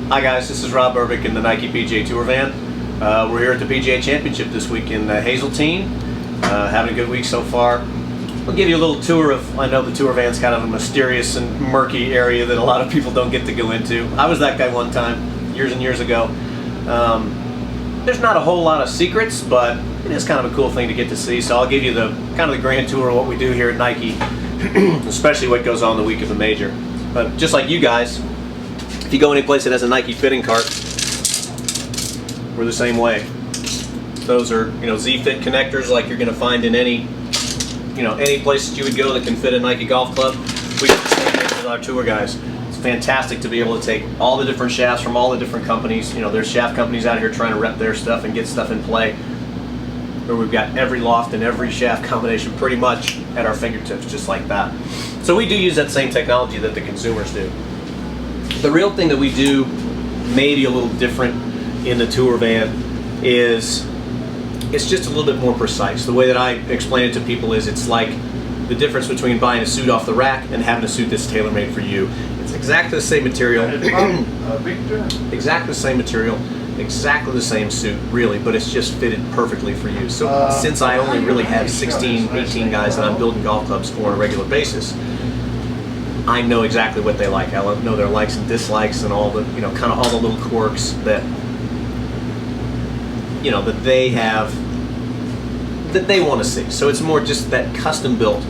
Hi guys, this is Rob Burbick in the Nike PGA Tour van. We're here at the PGA Championship this week in Hazeltine. Having a good week so far. I'll give you a little tour of, I know the tour van's kind of a mysterious and murky area that a lot of people don't get to go into. I was that guy one time, years and years ago. There's not a whole lot of secrets, but it is kind of a cool thing to get to see. So I'll give you the kind of the grand tour of what we do here at Nike, especially what goes on the week of the major. But just like you guys, if you go any place that has a Nike fitting cart, we're the same way. Those are, Z-Fit connectors like you're going to find in any, any place that you would go that can fit a Nike golf club. We get the same thing with our tour guys. It's fantastic to be able to take all the different shafts from all the different companies. There's shaft companies out here trying to rep their stuff and get stuff in play. Where we've got every loft and every shaft combination pretty much at our fingertips, just like that. So we do use that same technology that the consumers do. The real thing that we do, maybe a little different in the tour van, is it's just a little bit more precise. The way that I explain it to people is it's like the difference between buying a suit off the rack and having a suit that's tailor-made for you. It's exactly the same material, exactly the same material, exactly the same suit, really, but it's just fitted perfectly for you. So since I only really have 16, 18 guys that I'm building golf clubs for on a regular basis, I know exactly what they like. I know their likes and dislikes and all the, kind of all the little quirks that, that they have, that they want to see. So it's more just that custom built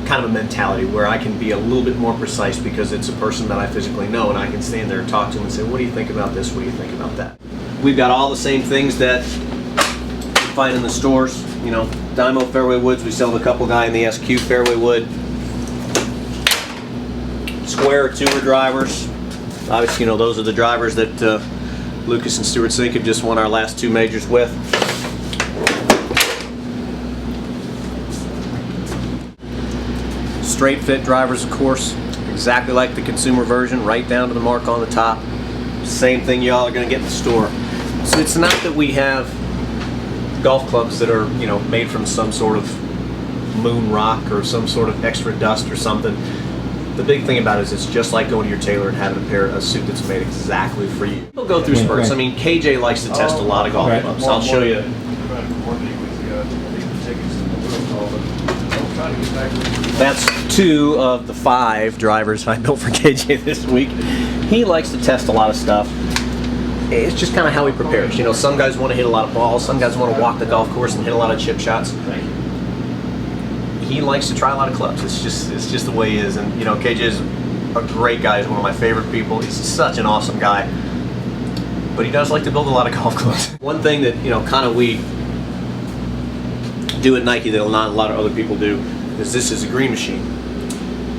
kind of a mentality where I can be a little bit more precise because it's a person that I physically know and I can stand there and talk to them and say, what do you think about this? What do you think about that? We've got all the same things that you find in the stores. Dymo fairway woods, we sell the couple guy in the SQ fairway wood. Square tour drivers. Obviously, those are the drivers that Lucas and Stewart Cink have just won our last two majors with. Straight fit drivers, of course, exactly like the consumer version, right down to the mark on the top. Same thing y'all are going to get in the store. So it's not that we have golf clubs that are, made from some sort of moon rock or some sort of extra dust or something. The big thing about it is it's just like going to your tailor and having a suit that's made exactly for you. We'll go through spurts. I mean, KJ likes to test a lot of golf clubs. I'll show you. That's 2 of the 5 drivers I built for KJ this week. He likes to test a lot of stuff. It's just kind of how he prepares. Some guys want to hit a lot of balls. Some guys want to walk the golf course and hit a lot of chip shots. He likes to try a lot of clubs. It's just the way he is. And KJ is a great guy. He's one of my favorite people. He's such an awesome guy. But he does like to build a lot of golf clubs. One thing that kind of we do at Nike that not a lot of other people do is this is a green machine.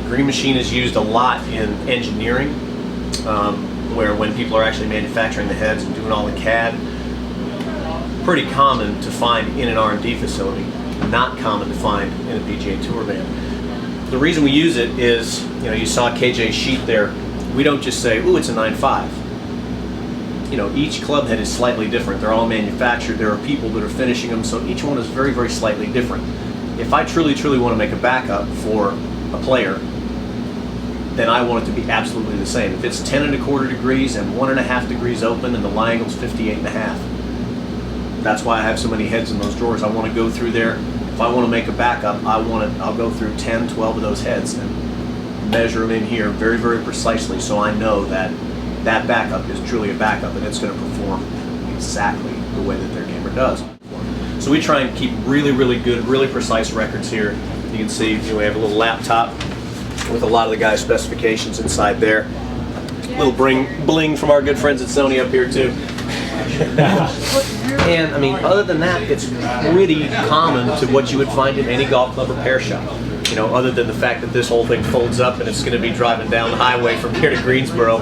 Green machine is used a lot in engineering, where when people are actually manufacturing the heads and doing all the CAD. Pretty common to find in an R&D facility. Not common to find in a PGA Tour van. The reason we use it is, you saw KJ's sheet there. We don't just say, ooh, it's a 9.5. Each club head is slightly different. They're all manufactured. There are people that are finishing them, so each one is very, very slightly different. If I truly, truly want to make a backup for a player, then I want it to be absolutely the same. If it's 10.25 degrees and 1.5 degrees open and the lie angle's 58.5. That's why I have so many heads in those drawers. I want to go through there. If I want to make a backup, I'll go through 10, 12 of those heads and measure them in here very, very precisely so I know that that backup is truly a backup and it's going to perform exactly the way that their camera does. So we try and keep really, really good, really precise records here. You can see we have a little laptop with a lot of the guys' specifications inside there. A little bling from our good friends at Sony up here too. And I mean, other than that, it's pretty common to what you would find in any golf club repair shop. Other than the fact that this whole thing folds up and it's going to be driving down the highway from here to Greensboro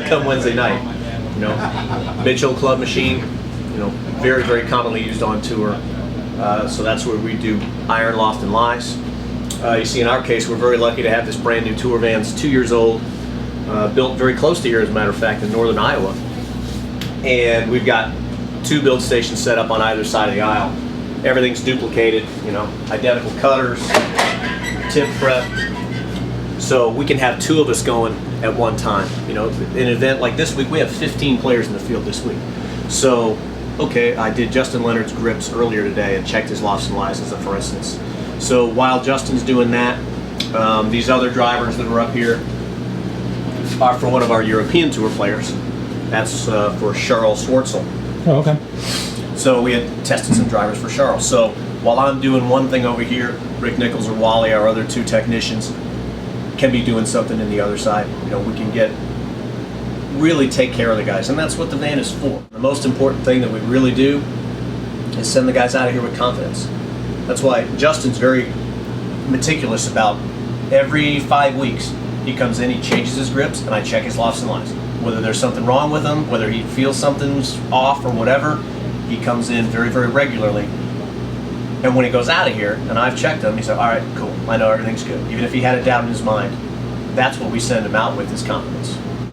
come Wednesday night. Mitchell club machine, very, very commonly used on tour. So that's where we do iron, loft, and lies. You see, in our case, we're very lucky to have this brand new tour van. It's 2 years old, built very close to here, as a matter of fact, in northern Iowa. And we've got 2 build stations set up on either side of the aisle. Everything's duplicated, identical cutters, tip prep. So we can have 2 of us going at one time. You know, an event like this week, we have 15 players in the field this week. So, okay, I did Justin Leonard's grips earlier today and checked his lofts and lies as a for instance. So while Justin's doing that, these other drivers that are up here are for one of our European Tour players. That's for Charles Schwartzel. Oh, okay. So we had tested some drivers for Charles. So while I'm doing one thing over here, Rick Nichols or Wally, our other two technicians, can be doing something in the other side. You know, we can really take care of the guys, and that's what the van is for. The most important thing that we really do is send the guys out of here with confidence. That's why Justin's very meticulous about every 5 weeks. He comes in, he changes his grips, and I check his lofts and lies. Whether there's something wrong with him, whether he feels something's off or whatever, he comes in very, very regularly. And when he goes out of here, and I've checked him, he said, all right, cool, I know everything's good. Even if he had a doubt in his mind, that's what we send him out with, is confidence.